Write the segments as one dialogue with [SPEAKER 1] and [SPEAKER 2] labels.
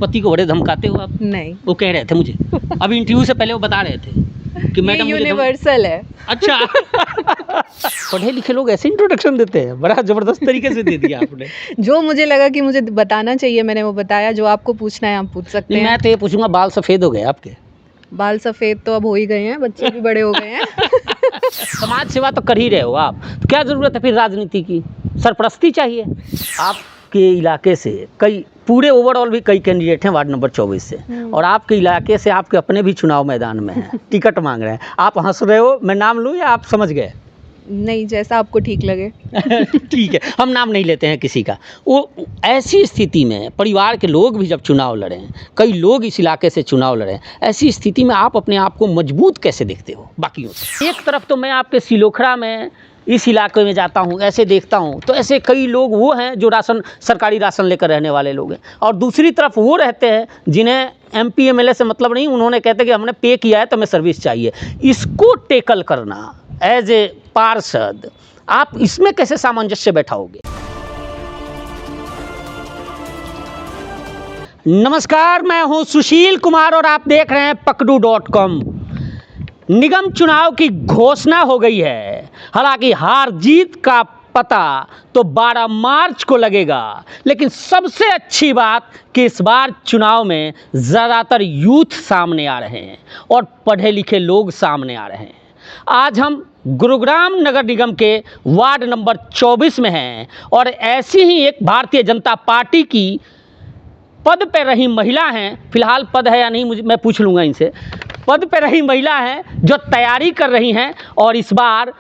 [SPEAKER 1] पति को बड़े धमकाते हो आप?
[SPEAKER 2] नहीं,
[SPEAKER 1] वो कह रहे थे मुझे अभी इंटरव्यू से पहले वो बता रहे थे कि
[SPEAKER 2] ये
[SPEAKER 1] मैडम
[SPEAKER 2] यूनिवर्सल है।
[SPEAKER 1] अच्छा पढ़े लिखे लोग ऐसे इंट्रोडक्शन देते हैं, बड़ा जबरदस्त तरीके से दे दिया आपने।
[SPEAKER 2] जो मुझे लगा कि मुझे बताना चाहिए मैंने वो बताया। जो आपको पूछना है आप पूछ सकते
[SPEAKER 1] नहीं,
[SPEAKER 2] हैं।
[SPEAKER 1] मैं तो ये पूछूंगा, बाल सफेद हो गए आपके?
[SPEAKER 2] बाल सफ़ेद तो अब हो ही गए हैं, बच्चे भी बड़े हो गए हैं।
[SPEAKER 1] समाज सेवा तो कर ही रहे हो आप, तो क्या ज़रूरत है फिर राजनीति की? सरपरस्ती चाहिए। आपके इलाके से कई, पूरे ओवरऑल भी कई कैंडिडेट हैं वार्ड नंबर 24 से, और आपके इलाके से आपके अपने भी चुनाव मैदान में हैं, टिकट मांग रहे हैं। आप हंस रहे हो, मैं नाम लूँ या आप समझ गए?
[SPEAKER 2] नहीं, जैसा आपको ठीक लगे।
[SPEAKER 1] ठीक है, हम नाम नहीं लेते हैं किसी का। वो ऐसी स्थिति में परिवार के लोग भी जब चुनाव लड़ें, कई लोग इस इलाके से चुनाव लड़ें, ऐसी स्थिति में आप अपने आप को मजबूत कैसे देखते हो बाकियों से? एक तरफ तो मैं आपके सिलोखड़ा में इस इलाके में जाता हूँ, ऐसे देखता हूँ तो ऐसे कई लोग वो हैं जो राशन, सरकारी राशन लेकर रहने वाले लोग हैं, और दूसरी तरफ वो रहते हैं जिन्हें MP MLA से मतलब नहीं, उन्होंने कहते कि हमने पे किया है तो हमें सर्विस चाहिए। इसको टेकल करना एज ए पार्षद, आप इसमें कैसे सामंजस्य बैठाओगे? नमस्कार, मैं हूं सुशील कुमार और आप देख रहे हैं पकड़ू.com। निगम चुनाव की घोषणा हो गई है। हालांकि हार जीत का पता तो 12 मार्च को लगेगा, लेकिन सबसे अच्छी बात कि इस बार चुनाव में ज़्यादातर यूथ सामने आ रहे हैं और पढ़े लिखे लोग सामने आ रहे हैं। आज हम गुरुग्राम नगर निगम के वार्ड नंबर 24 में हैं और ऐसी ही एक भारतीय जनता पार्टी की पद पे रही महिला हैं, फिलहाल पद है या नहीं मैं पूछ लूँगा इनसे, पद पे रही महिला हैं जो तैयारी कर रही हैं और इस बार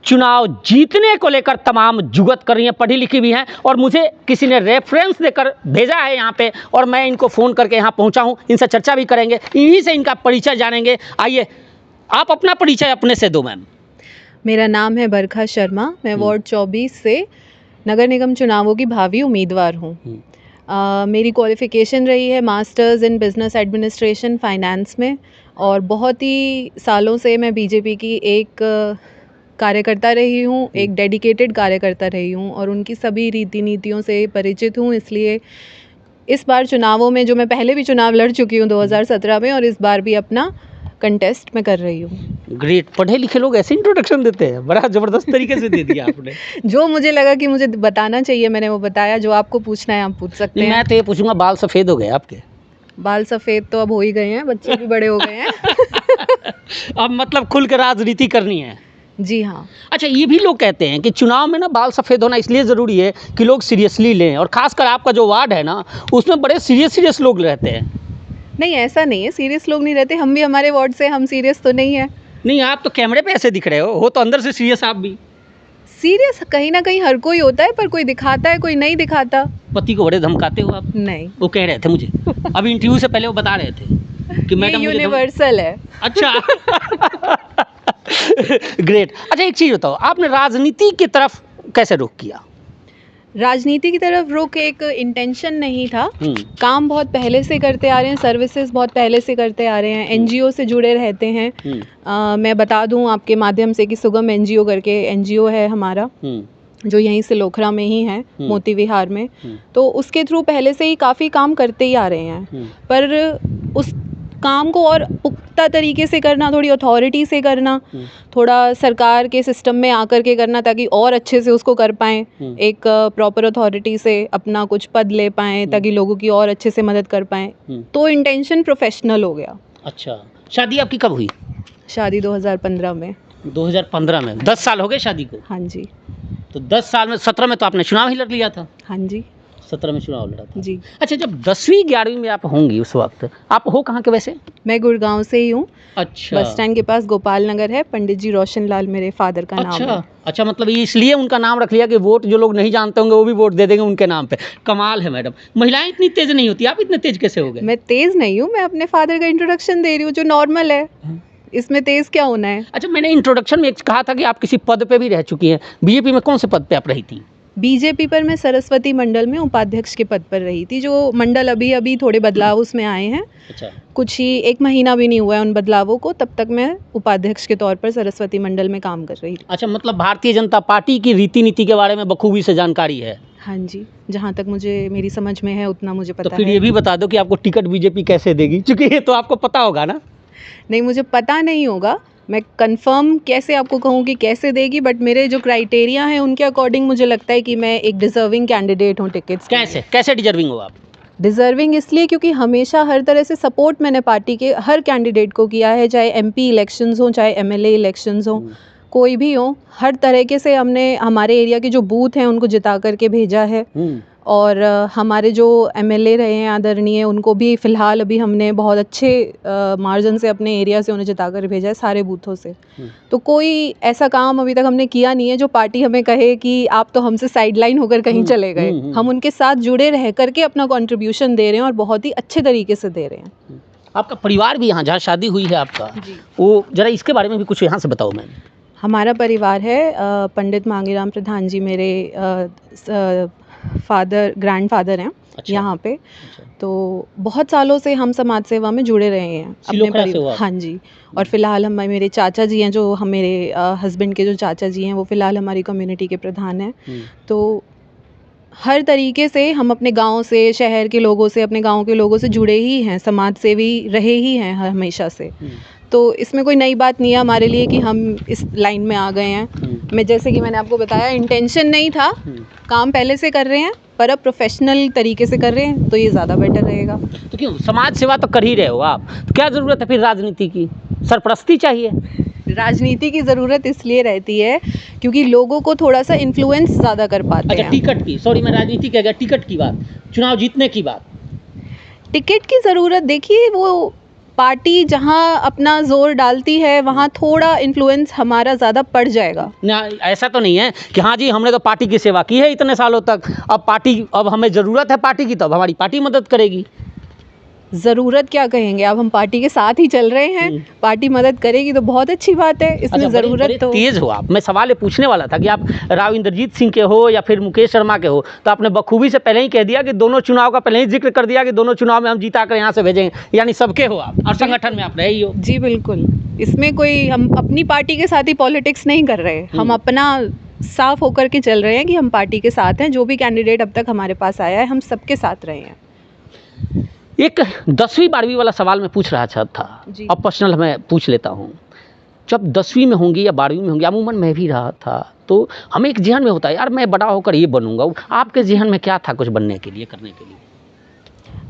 [SPEAKER 1] चुनाव जीतने को लेकर तमाम जुगत कर रही हैं, पढ़ी लिखी भी हैं, और मुझे किसी ने रेफरेंस देकर भेजा है यहाँ पे और मैं इनको फ़ोन करके यहाँ पहुँचा हूँ। इनसे चर्चा भी करेंगे, इन्हीं से इनका परिचय जानेंगे। आइए, आप अपना परिचय अपने से दो मैम।
[SPEAKER 2] मेरा नाम है बरखा शर्मा, मैं वार्ड 24 से नगर निगम चुनावों की भावी उम्मीदवार हूँ। मेरी क्वालिफ़िकेशन रही है masters in business administration finance में, और बहुत ही सालों से मैं बीजेपी की एक कार्यकर्ता रही हूँ, एक डेडिकेटेड कार्यकर्ता रही हूँ और उनकी सभी रीति नीतियों से परिचित हूँ। इसलिए इस बार चुनावों में, जो मैं पहले भी चुनाव लड़ चुकी हूँ 2017 में, और इस बार भी अपना कंटेस्ट में कर रही हूँ।
[SPEAKER 1] ग्रेट, पढ़े लिखे लोग ऐसे इंट्रोडक्शन देते हैं, बड़ा जबरदस्त तरीके से दे दिया आपने।
[SPEAKER 2] जो मुझे लगा कि मुझे बताना चाहिए मैंने वो बताया। जो आपको पूछना है आप पूछ सकते हैं।
[SPEAKER 1] मैं तो ये पूछूंगा, बाल सफ़ेद हो गए आपके?
[SPEAKER 2] बाल सफ़ेद तो अब हो ही गए हैं, बच्चे भी बड़े हो गए हैं।
[SPEAKER 1] अब मतलब खुल के राजनीति करनी है?
[SPEAKER 2] जी हाँ।
[SPEAKER 1] अच्छा, ये भी लोग कहते हैं कि चुनाव में ना बाल सफ़ेद होना इसलिए ज़रूरी है कि लोग सीरियसली लें, और ख़ासकर आपका जो वार्ड है ना, उसमें बड़े सीरियस लोग रहते हैं।
[SPEAKER 2] नहीं, ऐसा नहीं है, सीरियस लोग नहीं रहते। हम भी हमारे वार्ड से हम सीरियस तो नहीं है।
[SPEAKER 1] नहीं, आप तो कैमरे पे ऐसे दिख रहे हो तो अंदर से सीरियस आप भी।
[SPEAKER 2] सीरियस कहीं ना कहीं हर कोई होता है, पर कोई दिखाता है, कोई नहीं दिखाता।
[SPEAKER 1] पति को बड़े धमकाते हो आप?
[SPEAKER 2] नहीं,
[SPEAKER 1] वो कह रहे थे मुझे अभी इंटरव्यू से पहले वो बता रहे थे कि
[SPEAKER 2] ये
[SPEAKER 1] मैडम
[SPEAKER 2] यूनिवर्सल है।
[SPEAKER 1] अच्छा ग्रेट। अच्छा, एक चीज़ बताओ, आपने राजनीति की तरफ कैसे रुख किया?
[SPEAKER 2] राजनीति की तरफ रुख एक इंटेंशन नहीं था। काम बहुत पहले से करते आ रहे हैं, सर्विसेज बहुत पहले से करते आ रहे हैं, NGO से जुड़े रहते हैं। मैं बता दूं आपके माध्यम से कि सुगम NGO करके NGO है हमारा, जो यहीं से लोखरा में ही है, मोती विहार में। तो उसके थ्रू पहले से ही काफ़ी काम करते ही आ रहे हैं, पर उस काम को और पुख्ता तरीके से करना, थोड़ी अथॉरिटी से करना, थोड़ा सरकार के सिस्टम में आकर के करना, ताकि और अच्छे से उसको कर पाएँ, एक प्रॉपर अथॉरिटी से अपना कुछ पद ले पाएँ, ताकि लोगों की और अच्छे से मदद कर पाएँ। तो इंटेंशन प्रोफेशनल हो गया।
[SPEAKER 1] अच्छा, शादी आपकी कब हुई?
[SPEAKER 2] शादी 2015 में।
[SPEAKER 1] 2015 में? 10 साल हो गए शादी को?
[SPEAKER 2] हाँ जी।
[SPEAKER 1] तो 10 साल में 17 में तो आपने चुनाव ही लड़ लिया था?
[SPEAKER 2] हाँ जी,
[SPEAKER 1] 17 में चुनाव लड़ा था
[SPEAKER 2] जी।
[SPEAKER 1] अच्छा, जब 10वीं 11वीं में आप होंगी उस वक्त, आप हो कहाँ के वैसे?
[SPEAKER 2] मैं गुड़गांव से ही हूँ।
[SPEAKER 1] अच्छा।
[SPEAKER 2] बस स्टैंड के पास गोपाल नगर है, पंडित जी रोशन लाल मेरे फादर का नाम है।
[SPEAKER 1] अच्छा, मतलब ये इसलिए उनका नाम रख लिया कि वोट जो लोग नहीं जानते होंगे वो भी वोट दे देंगे उनके नाम पे। कमाल है मैडम, महिलाएं इतनी तेज नहीं होती, आप इतने तेज कैसे हो गए?
[SPEAKER 2] मैं तेज नहीं हूँ, मैं अपने फादर का इंट्रोडक्शन दे रही हूँ जो नॉर्मल है। इसमें तेज क्या होना है?
[SPEAKER 1] अच्छा, मैंने इंट्रोडक्शन में एक कहा था कि आप किसी पद पे भी रह चुकी हैं। बीजेपी में कौन से पद पे आप रही थी?
[SPEAKER 2] बीजेपी पर मैं सरस्वती मंडल में उपाध्यक्ष के पद पर रही थी। जो मंडल अभी थोड़े बदलाव उसमें आए हैं।
[SPEAKER 1] अच्छा।
[SPEAKER 2] कुछ ही 1 महीना भी नहीं हुआ है उन बदलावों को, तब तक मैं उपाध्यक्ष के तौर पर सरस्वती मंडल में काम कर रही थी।
[SPEAKER 1] अच्छा, मतलब भारतीय जनता पार्टी की रीति नीति के बारे में बखूबी से जानकारी है?
[SPEAKER 2] हाँ जी, जहाँ तक मुझे मेरी समझ में है उतना मुझे
[SPEAKER 1] तो
[SPEAKER 2] पता
[SPEAKER 1] फिर
[SPEAKER 2] है।
[SPEAKER 1] ये भी बता दो कि आपको टिकट बीजेपी कैसे देगी, क्योंकि ये तो आपको पता होगा ना।
[SPEAKER 2] नहीं, मुझे पता नहीं होगा, मैं कंफर्म कैसे आपको कहूँ कि कैसे देगी, बट मेरे जो क्राइटेरिया हैं उनके अकॉर्डिंग मुझे लगता है कि मैं एक डिज़र्विंग कैंडिडेट हूँ टिकट्स के लिए।
[SPEAKER 1] कैसे कैसे डिजर्विंग हो आप?
[SPEAKER 2] डिज़र्विंग इसलिए क्योंकि हमेशा हर तरह से सपोर्ट मैंने पार्टी के हर कैंडिडेट को किया है, चाहे एमपी इलेक्शंस हों, चाहे एमएलए इलेक्शंस हों, कोई भी हो, हर तरीके से हमने हमारे एरिया के जो बूथ हैं उनको जिता करके भेजा है। और हमारे जो एमएलए रहे हैं आदरणीय, उनको भी फ़िलहाल अभी हमने बहुत अच्छे मार्जिन से अपने एरिया से उन्हें जिता कर भेजा है सारे बूथों से। तो कोई ऐसा काम अभी तक हमने किया नहीं है जो पार्टी हमें कहे कि आप तो हमसे साइडलाइन होकर कहीं चले गए। हम उनके साथ जुड़े रह करके अपना कंट्रीब्यूशन दे रहे हैं और बहुत ही अच्छे तरीके से दे रहे हैं।
[SPEAKER 1] आपका परिवार भी यहाँ, जहाँ शादी हुई है आपका,
[SPEAKER 2] जी।
[SPEAKER 1] वो जरा इसके बारे में भी कुछ यहाँ से बताओ मैम।
[SPEAKER 2] हमारा परिवार है पंडित मांगीराम प्रधान जी मेरे ग्रैंडफादर हैं।
[SPEAKER 1] अच्छा।
[SPEAKER 2] यहाँ पे तो बहुत सालों से हम समाज सेवा में जुड़े रहे हैं अपने
[SPEAKER 1] सिलोखड़ा से हो आप?
[SPEAKER 2] हाँ जी। और फिलहाल हम मेरे चाचा जी हैं, जो हम मेरे हस्बैंड के जो चाचा जी हैं वो फिलहाल हमारी कम्युनिटी के प्रधान हैं। तो हर तरीके से हम अपने गांव से, शहर के लोगों से, अपने गांव के लोगों से जुड़े ही हैं, समाज सेवी रहे ही हैं हमेशा से। तो इसमें कोई नई बात नहीं है हमारे लिए कि हम इस लाइन में आ गए हैं। मैं जैसे कि मैंने आपको बताया, इंटेंशन नहीं था, काम पहले से कर रहे हैं, पर अब प्रोफेशनल तरीके से कर रहे हैं तो ये ज़्यादा बेटर रहेगा।
[SPEAKER 1] तो क्यों, समाज सेवा तो कर ही रहे हो आप, तो क्या ज़रूरत है फिर राजनीति की? सरपरस्ती चाहिए।
[SPEAKER 2] राजनीति की ज़रूरत इसलिए रहती है क्योंकि लोगों को थोड़ा सा इन्फ्लुएंस ज़्यादा कर पाते
[SPEAKER 1] अच्छा,
[SPEAKER 2] हैं।
[SPEAKER 1] टिकट की, सॉरी मैं राजनीति कह गया, टिकट की बात, चुनाव जीतने की बात।
[SPEAKER 2] टिकट की ज़रूरत, देखिए वो पार्टी जहाँ अपना जोर डालती है वहाँ थोड़ा इन्फ्लुएंस हमारा ज़्यादा पड़ जाएगा
[SPEAKER 1] ना। ऐसा तो नहीं है कि हाँ जी हमने तो पार्टी की सेवा की है इतने सालों तक, अब हमें ज़रूरत है पार्टी की, तो अब हमारी पार्टी मदद करेगी।
[SPEAKER 2] ज़रूरत क्या कहेंगे, अब हम पार्टी के साथ ही चल रहे हैं, पार्टी मदद करेगी तो बहुत अच्छी बात है, इसमें
[SPEAKER 1] अच्छा,
[SPEAKER 2] ज़रूरत तो।
[SPEAKER 1] तेज़ हो आप। मैं सवाल ये पूछने वाला था कि आप राव इंद्रजीत सिंह के हो या फिर मुकेश शर्मा के हो, तो आपने बखूबी से पहले ही कह दिया कि दोनों चुनाव का पहले ही जिक्र कर दिया कि दोनों चुनाव में हम जीता कर यहाँ से भेजेंगे, यानी सबके हो आप और संगठन में आप रहे ही हो।
[SPEAKER 2] जी बिल्कुल, इसमें कोई, हम अपनी पार्टी के साथ ही पॉलिटिक्स नहीं कर रहे, हम अपना साफ होकर के चल रहे हैं कि हम पार्टी के साथ हैं। जो भी कैंडिडेट अब तक हमारे पास आया है हम सबके साथ रहे हैं।
[SPEAKER 1] एक 10वीं 12वीं वाला सवाल मैं पूछ रहा था, अब पर्सनल मैं पूछ लेता हूँ। जब 10वीं में होंगी या 12वीं में होंगी, अमूमन मैं भी रहा था, तो हमें एक जहन में होता है यार मैं बड़ा होकर ये बनूंगा। आपके जहन में क्या था कुछ बनने के लिए, करने के लिए?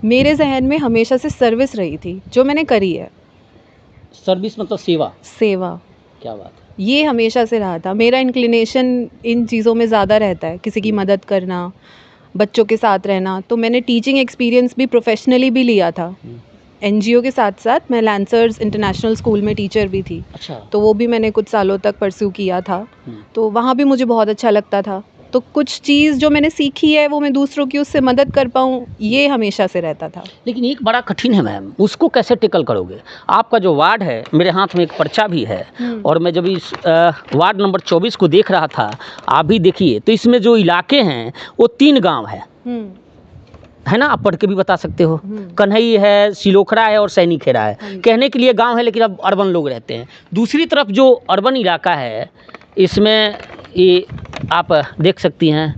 [SPEAKER 2] मेरे जहन में हमेशा से सर्विस रही थी, जो मैंने करी है।
[SPEAKER 1] सर्विस मतलब सेवा?
[SPEAKER 2] सेवा।
[SPEAKER 1] क्या बात है।
[SPEAKER 2] ये हमेशा से रहा था, मेरा इंक्लिनेशन इन चीज़ों में ज़्यादा रहता है, किसी की मदद करना, बच्चों के साथ रहना। तो मैंने टीचिंग एक्सपीरियंस भी प्रोफेशनली भी लिया था। एनजीओ के साथ साथ मैं लैंसर्स इंटरनेशनल स्कूल में टीचर भी थी।
[SPEAKER 1] अच्छा।
[SPEAKER 2] तो वो भी मैंने कुछ सालों तक परस्यू किया था, तो वहाँ भी मुझे बहुत अच्छा लगता था। तो कुछ चीज़ जो मैंने सीखी है वो मैं दूसरों की उससे मदद कर पाऊँ, ये हमेशा से रहता था।
[SPEAKER 1] लेकिन एक बड़ा कठिन है मैम, उसको कैसे टेकल करोगे? आपका जो वार्ड है, मेरे हाथ में एक पर्चा भी है, और मैं जब इस वार्ड नंबर 24 को देख रहा था, आप भी देखिए, तो इसमें जो इलाके हैं वो 3 गांव है ना, आप पढ़ के भी बता सकते हो। कन्हई है, सिलोखड़ा है और सैनीखेड़ा है। कहने के लिए गांव है लेकिन अब अर्बन लोग रहते हैं। दूसरी तरफ जो अर्बन इलाका है, इसमें ये आप देख सकती हैं,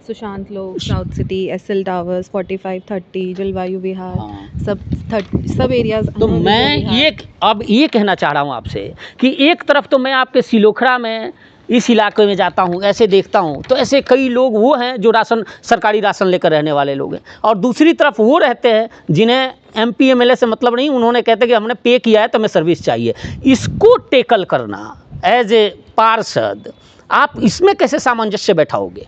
[SPEAKER 2] सुशांत लोक, साउथ सिटी, एसएल टावर्स, 4530, जलवायु विहार, सब एरियाज।
[SPEAKER 1] तो मैं ये कहना चाह रहा हूँ आपसे कि एक तरफ तो मैं आपके सिलोखड़ा में इस इलाके में जाता हूँ, ऐसे देखता हूँ, तो ऐसे कई लोग वो हैं जो सरकारी राशन लेकर रहने वाले लोग हैं, और दूसरी तरफ वो रहते हैं जिन्हें एमपी एमएलए से मतलब नहीं, उन्होंने कहते हैं कि हमने पे किया है तो हमें सर्विस चाहिए। इसको टेकल करना एज ए पार्षद, आप इसमें कैसे सामंजस्य बैठाओगे?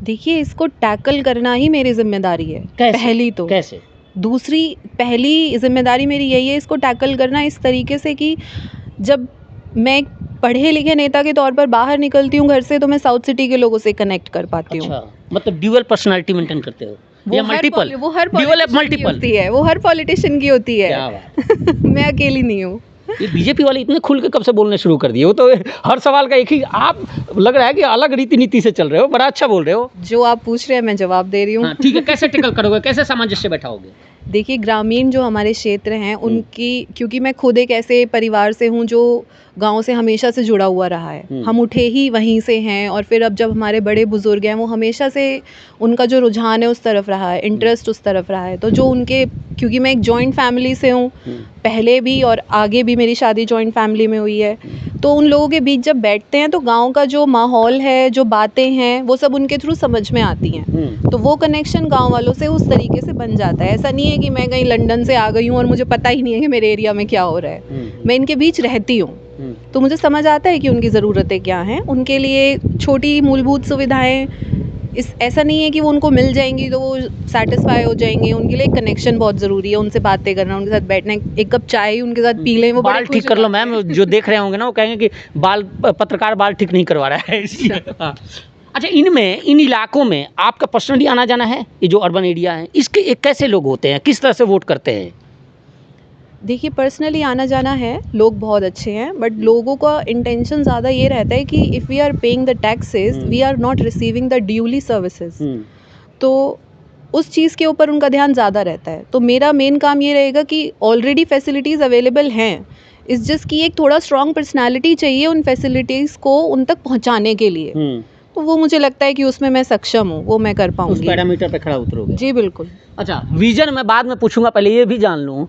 [SPEAKER 2] देखिए, इसको टैकल करना ही मेरी जिम्मेदारी है। पहली तो
[SPEAKER 1] कैसे?
[SPEAKER 2] दूसरी पहली जिम्मेदारी मेरी यही है, इसको टैकल करना इस तरीके से कि जब मैं पढ़े लिखे नेता के तौर पर बाहर निकलती हूँ घर से, तो मैं साउथ सिटी के लोगों से कनेक्ट कर पाती हूँ।
[SPEAKER 1] अच्छा, मतलब ड्यूअल पर्सनालिटी मेंटेन करते हो या मल्टीपल?
[SPEAKER 2] वो हर पॉलिटिशियन होती है, वो हर पॉलिटिशियन की होती है।
[SPEAKER 1] क्या बात।
[SPEAKER 2] मैं अकेली नहीं हूँ।
[SPEAKER 1] ये बीजेपी वाले इतने खुल के कब से बोलने शुरू कर दिए? वो तो हर सवाल का एक ही, आप लग रहा है कि अलग रीति नीति से चल रहे हो, बड़ा अच्छा बोल रहे हो।
[SPEAKER 2] जो आप पूछ रहे हैं मैं जवाब दे रही हूँ।
[SPEAKER 1] ठीक है, कैसे टेकल करोगे, कैसे सामंजस्य बैठाओगे?
[SPEAKER 2] देखिए, ग्रामीण जो हमारे क्षेत्र हैं उनकी, क्योंकि मैं खुद एक ऐसे परिवार से हूँ जो गांव से हमेशा से जुड़ा हुआ रहा है। हम उठे ही वहीं से हैं, और फिर अब जब हमारे बड़े बुजुर्ग हैं वो हमेशा से उनका जो रुझान है उस तरफ रहा है, इंटरेस्ट उस तरफ रहा है। तो जो उनके, क्योंकि मैं एक जॉइंट फैमिली से हूँ, पहले भी और आगे भी मेरी शादी जॉइंट फैमिली में हुई है, तो उन लोगों के बीच जब बैठते हैं तो गांव का जो माहौल है, जो बातें हैं, वो सब उनके थ्रू समझ में आती हैं। तो वो कनेक्शन गांव वालों से उस तरीके से बन जाता है। ऐसा नहीं है कि मैं कहीं लंदन से आ गई हूँ और मुझे पता ही नहीं है कि मेरे एरिया में क्या हो रहा है। मैं इनके बीच रहती हूँ, तो मुझे समझ आता है कि उनकी ज़रूरतें क्या हैं। उनके लिए छोटी मूलभूत सुविधाएं, ऐसा नहीं है कि वो उनको मिल जाएंगी तो वो सेटिस्फाई हो जाएंगे। उनके लिए कनेक्शन बहुत ज़रूरी है, उनसे बातें करना, उनके साथ बैठना, एक कप चाय उनके साथ पी लें, वो
[SPEAKER 1] बाल ठीक कर लो मैम। जो देख रहे होंगे ना वो कहेंगे कि पत्रकार बाल ठीक नहीं करवा रहा है इसलिए। हाँ। अच्छा, इन इलाकों में आपका पर्सनली आना जाना है? ये जो अर्बन एरिया है, इसके कैसे लोग होते हैं, किस तरह से वोट करते हैं?
[SPEAKER 2] देखिए, पर्सनली आना जाना है, लोग बहुत अच्छे हैं, बट लोगों का इंटेंशन ज़्यादा ये रहता है कि if we are paying the taxes, we are not receiving the duly services. तो उस चीज़ के ऊपर उनका ध्यान ज़्यादा रहता है। तो मेरा मेन काम ये रहेगा कि ऑलरेडी फैसिलिटीज़ अवेलेबल हैं, इस जस्ट की एक थोड़ा स्ट्रॉन्ग पर्सनैलिटी चाहिए उन फैसिलिटीज़ को उन तक पहुँचाने के लिए। तो वो मुझे लगता है कि उसमें मैं सक्षम हूँ, वो मैं कर पाऊँगी।
[SPEAKER 1] उस पैरामीटर पे खड़ा उतरोगे?
[SPEAKER 2] जी बिल्कुल।
[SPEAKER 1] अच्छा, विजन मैं बाद में पूछूंगा, पहले ये भी जान लूँ,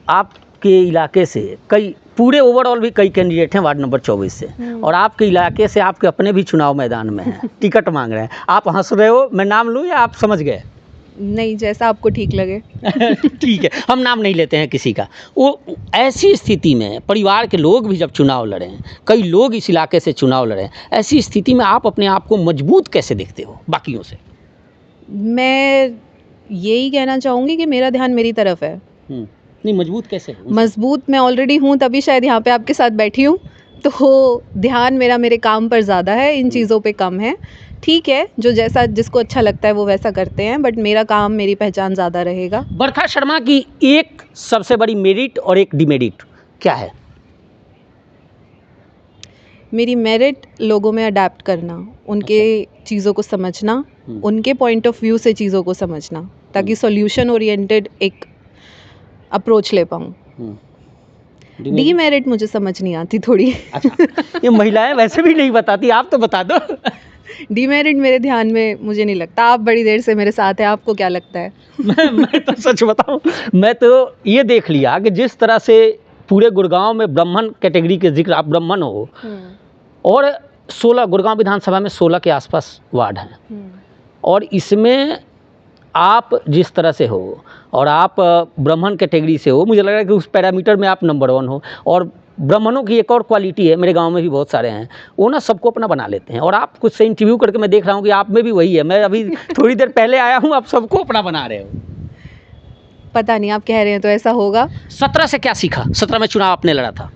[SPEAKER 1] आपके इलाके से कई, पूरे ओवरऑल भी कई कैंडिडेट हैं वार्ड नंबर 24 से, और आपके इलाके से आपके अपने भी चुनाव मैदान में हैं, टिकट मांग रहे हैं। आप हंस रहे हो, मैं नाम लूँ या आप समझ गए?
[SPEAKER 2] नहीं, जैसा आपको ठीक लगे।
[SPEAKER 1] ठीक है, हम नाम नहीं लेते हैं किसी का। वो ऐसी स्थिति में परिवार के लोग भी जब चुनाव लड़ें, कई लोग इस इलाके से चुनाव लड़ें, ऐसी स्थिति में आप अपने आप को मजबूत कैसे देखते हो बाकियों से?
[SPEAKER 2] मैं यही कहना चाहूँगी कि मेरा ध्यान मेरी तरफ है।
[SPEAKER 1] नहीं, मजबूत कैसे हो?
[SPEAKER 2] मजबूत मैं ऑलरेडी हूँ, तभी शायद यहाँ पे आपके साथ बैठी हूँ। तो ध्यान मेरा मेरे काम पर ज़्यादा है, इन चीज़ों पे कम है। ठीक है, जो जैसा जिसको अच्छा लगता है वो वैसा करते हैं, बट मेरा काम, मेरी पहचान ज़्यादा रहेगा।
[SPEAKER 1] बरखा शर्मा की एक सबसे बड़ी मेरिट और एक डिमेरिट क्या है?
[SPEAKER 2] मेरी मेरिट लोगों में अडेप्ट करना, उनके चीज़ों को समझना, उनके पॉइंट ऑफ व्यू से चीज़ों को समझना, ताकि सॉल्यूशन ओरिएंटेड एक अप्रोच ले पाऊँ। डीमेरिट मुझे समझ नहीं आती थोड़ी।
[SPEAKER 1] अच्छा, ये महिलाएं वैसे भी नहीं बताती, आप तो बता दो।
[SPEAKER 2] डीमेरिट मेरे ध्यान में मुझे नहीं लगता। आप बड़ी देर से मेरे साथ हैं, आपको क्या लगता है?
[SPEAKER 1] मैं तो सच बताऊं, मैं तो ये देख लिया कि जिस तरह से पूरे गुड़गांव में ब्राह्मण कैटेगरी के जिक्र, आप ब्राह्मण हो, और 16 गुड़गांव विधानसभा में 16 के आसपास वार्ड हैं, और इसमें आप जिस तरह से हो और आप ब्राह्मण कैटेगरी से हो, मुझे लग रहा है कि उस पैरामीटर में आप नंबर 1 हो। और ब्राह्मणों की एक और क्वालिटी है, मेरे गांव में भी बहुत सारे हैं, वो ना सबको अपना बना लेते हैं, और आप कुछ से इंटरव्यू करके मैं देख रहा हूँ कि आप में भी वही है। मैं अभी थोड़ी देर पहले आया हूँ, आप सबको अपना बना रहे हो।
[SPEAKER 2] पता नहीं, आप कह रहे हैं तो ऐसा होगा।
[SPEAKER 1] 17 से क्या सीखा? 17 में चुनाव आपने लड़ा था।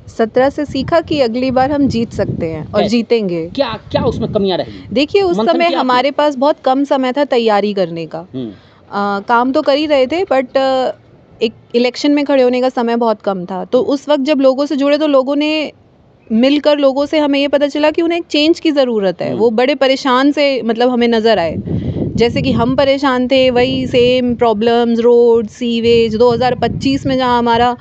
[SPEAKER 2] 17 से सीखा कि अगली बार हम जीत सकते हैं और जीतेंगे।
[SPEAKER 1] क्या क्या उसमें कमियां रही?
[SPEAKER 2] देखिए, उस समय हमारे पास बहुत कम समय था तैयारी करने का। काम तो कर ही रहे थे, बट एक इलेक्शन में खड़े होने का समय बहुत कम था। तो उस वक्त जब लोगों से जुड़े तो लोगों ने मिलकर, लोगों से हमें ये पता चला कि उन्हें एक चेंज की ज़रूरत है। वो बड़े परेशान से मतलब हमें नज़र आए, जैसे कि हम परेशान थे, वही सेम प्रॉब्लम्स, रोड, सीवेज। 2025 में जहाँ हमारा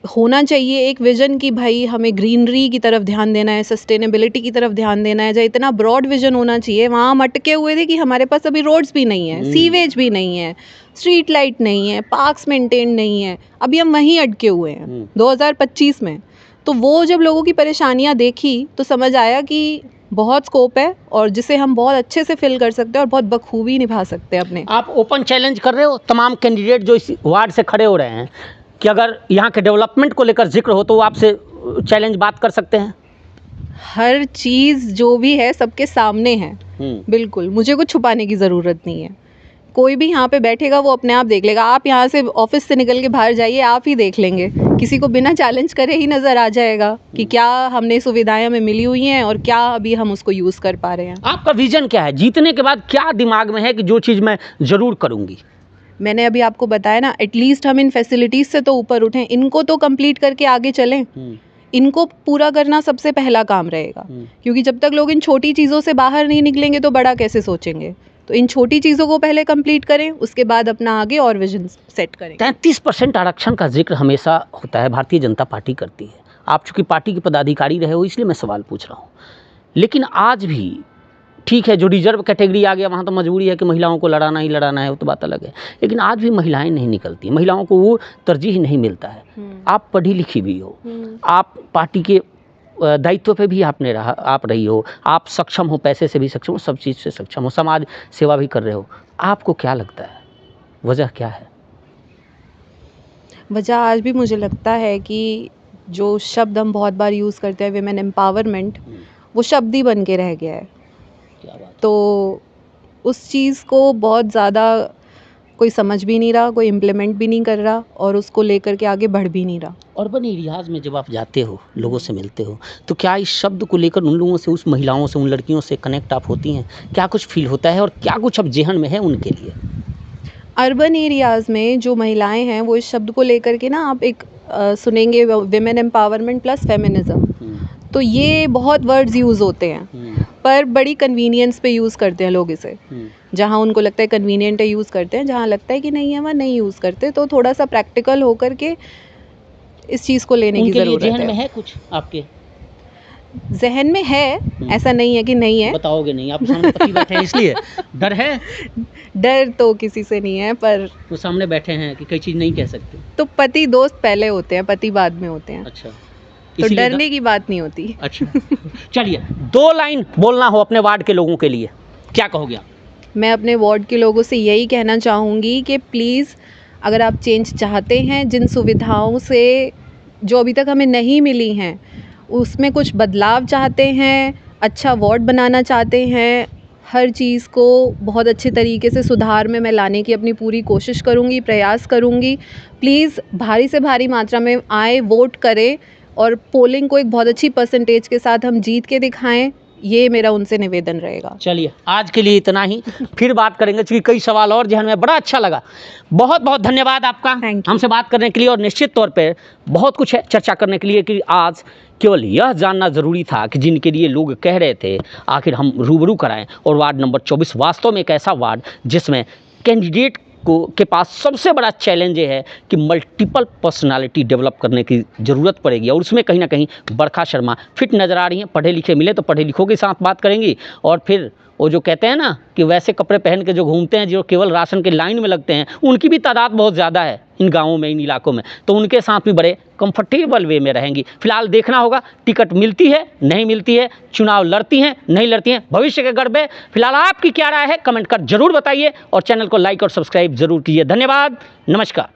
[SPEAKER 2] होना चाहिए एक विज़न कि भाई हमें ग्रीनरी की तरफ ध्यान देना है, सस्टेनेबिलिटी की तरफ ध्यान देना है, जहाँ इतना ब्रॉड विज़न होना चाहिए, वहाँ हम अटके हुए थे कि हमारे पास अभी रोड्स भी नहीं है, सीवेज भी नहीं है, स्ट्रीट लाइट नहीं है, पार्क्स मेंटेन नहीं है। अभी हम वहीं अटके हुए हैं 2025 में। तो वो जब लोगों की परेशानियाँ देखी तो समझ आया कि बहुत स्कोप है, और जिसे हम बहुत अच्छे से फिल कर सकते हैं और बहुत बखूबी निभा सकते हैं अपने।
[SPEAKER 1] आप ओपन चैलेंज कर रहे हो तमाम कैंडिडेट जो इस वार्ड से खड़े हो रहे हैं कि अगर यहाँ के डेवलपमेंट को लेकर जिक्र हो तो वो आपसे चैलेंज बात कर सकते हैं?
[SPEAKER 2] हर चीज़ जो भी है सबके सामने है। बिल्कुल, मुझे कुछ छुपाने की ज़रूरत नहीं है। कोई भी यहाँ पे बैठेगा वो अपने आप देख लेगा। आप यहाँ से ऑफिस से निकल के बाहर जाइए, आप ही देख लेंगे, किसी को बिना चैलेंज करे ही नज़र आ जाएगा कि क्या हमने सुविधाएं हमें मिली हुई हैं और क्या अभी हम उसको यूज़ कर पा रहे हैं।
[SPEAKER 1] आपका विजन क्या है? जीतने के बाद क्या दिमाग में है कि जो चीज़ मैं ज़रूर करूँगी?
[SPEAKER 2] मैंने अभी आपको बताया ना, एटलीस्ट हम इन फैसिलिटीज़ से तो ऊपर उठें, इनको तो कंप्लीट करके आगे चलें। इनको पूरा करना सबसे पहला काम रहेगा, क्योंकि जब तक लोग इन छोटी चीज़ों से बाहर नहीं निकलेंगे तो बड़ा कैसे सोचेंगे। तो इन छोटी चीज़ों को पहले कंप्लीट करें, उसके बाद अपना आगे और विजन सेट करें।
[SPEAKER 1] 33% आरक्षण का जिक्र हमेशा होता है, भारतीय जनता पार्टी करती है। आप चूँकि पार्टी के पदाधिकारी रहे हो इसलिए मैं सवाल पूछ रहा हूँ, लेकिन आज भी ठीक है जो रिजर्व कैटेगरी आ गया वहाँ तो मजबूरी है कि महिलाओं को लड़ाना ही लड़ाना है, वो तो बात अलग है, लेकिन आज भी महिलाएं नहीं निकलती, महिलाओं को वो तरजीह नहीं मिलता है। आप पढ़ी लिखी भी हो, आप पार्टी के दायित्व पे भी आप रही हो, आप सक्षम हो, पैसे से भी सक्षम हो, सब चीज़ से सक्षम हो, समाज सेवा भी कर रहे हो। आपको क्या लगता है वजह क्या है?
[SPEAKER 2] वजह आज भी मुझे लगता है कि जो शब्द हम बहुत बार यूज़ करते हैं विमेन एम्पावरमेंट, वो शब्द ही बन के रह गया है।
[SPEAKER 1] क्या बात?
[SPEAKER 2] तो उस चीज़ को बहुत ज़्यादा कोई समझ भी नहीं रहा, कोई इम्प्लीमेंट भी नहीं कर रहा और उसको लेकर के आगे बढ़ भी नहीं रहा।
[SPEAKER 1] अर्बन एरियाज़ में जब आप जाते हो, लोगों से मिलते हो, तो क्या इस शब्द को लेकर उन लोगों से, उस महिलाओं से, उन लड़कियों से कनेक्ट आप होती हैं? क्या कुछ फील होता है और क्या कुछ अब जेहन में है उनके लिए?
[SPEAKER 2] अर्बन एरियाज़ में जो महिलाएं हैं वो इस शब्द को लेकर के ना आप एक सुनेंगे विमेन एम्पावरमेंट प्लस फेमिनिज्म, तो ये बहुत वर्ड्स यूज़ होते हैं पर बड़ी कन्वीनियंस पे यूज़ करते हैं लोग इसे। जहाँ उनको लगता है कन्वीनियंट है यूज़ करते हैं, जहाँ लगता है कि नहीं है वहाँ नहीं यूज़ करते। तो थोड़ा सा प्रैक्टिकल होकर के इस चीज़ को लेने की ज़रूरत है।
[SPEAKER 1] जेहन में है कुछ आपके?
[SPEAKER 2] जहन में है, ऐसा नहीं है कि नहीं है।
[SPEAKER 1] बताओगे नहीं, आप सामने पति बैठे हैं इसलिए डर है?
[SPEAKER 2] डर तो किसी से नहीं है, पर
[SPEAKER 1] वो सामने बैठे हैं कि कई चीज़ नहीं कह सकते।
[SPEAKER 2] तो पति दोस्त पहले होते हैं, पति बाद में होते हैं।
[SPEAKER 1] अच्छा,
[SPEAKER 2] तो डरने की बात नहीं होती।
[SPEAKER 1] अच्छा चलिए 2 लाइन बोलना हो अपने वार्ड के लोगों के लिए, क्या कहोगे आप?
[SPEAKER 2] मैं अपने वार्ड के लोगों से यही कहना चाहूँगी कि प्लीज़ अगर आप चेंज चाहते हैं, जिन सुविधाओं से जो अभी तक हमें नहीं मिली हैं उसमें कुछ बदलाव चाहते हैं, अच्छा वार्ड बनाना चाहते हैं, हर चीज़ को बहुत अच्छे तरीके से सुधार में मैं लाने की अपनी पूरी कोशिश करूँगी, प्रयास करूँगी। प्लीज़ भारी से भारी मात्रा में आए, वोट करें और पोलिंग को एक बहुत अच्छी परसेंटेज के साथ हम जीत के दिखाएं, ये मेरा उनसे निवेदन रहेगा।
[SPEAKER 1] चलिए आज के लिए इतना ही, फिर बात करेंगे क्योंकि कई सवाल और जहन में, बड़ा अच्छा लगा। बहुत बहुत धन्यवाद आपका हमसे बात करने के लिए, और निश्चित तौर पे बहुत कुछ है चर्चा करने के लिए कि आज केवल यह जानना ज़रूरी था कि जिनके लिए लोग कह रहे थे आखिर हम रूबरू कराएं। और वार्ड नंबर 24 वास्तव में एक ऐसा वार्ड जिसमें कैंडिडेट के पास सबसे बड़ा चैलेंज ये है कि मल्टीपल पर्सनालिटी डेवलप करने की ज़रूरत पड़ेगी, और उसमें कहीं ना कहीं बरखा शर्मा फिट नज़र आ रही हैं। पढ़े लिखे मिले तो पढ़े लिखों के साथ बात करेंगी, और फिर वो जो कहते हैं ना कि वैसे कपड़े पहन के जो घूमते हैं, जो केवल राशन के लाइन में लगते हैं, उनकी भी तादाद बहुत ज़्यादा है इन गाँवों में, इन इलाकों में, तो उनके साथ भी बड़े कंफर्टेबल वे में रहेंगी। फिलहाल देखना होगा टिकट मिलती है नहीं मिलती है, चुनाव लड़ती हैं नहीं लड़ती हैं, भविष्य के गढ़ में। फिलहाल आपकी क्या राय है कमेंट कर जरूर बताइए, और चैनल को लाइक और सब्सक्राइब जरूर कीजिए। धन्यवाद, नमस्कार।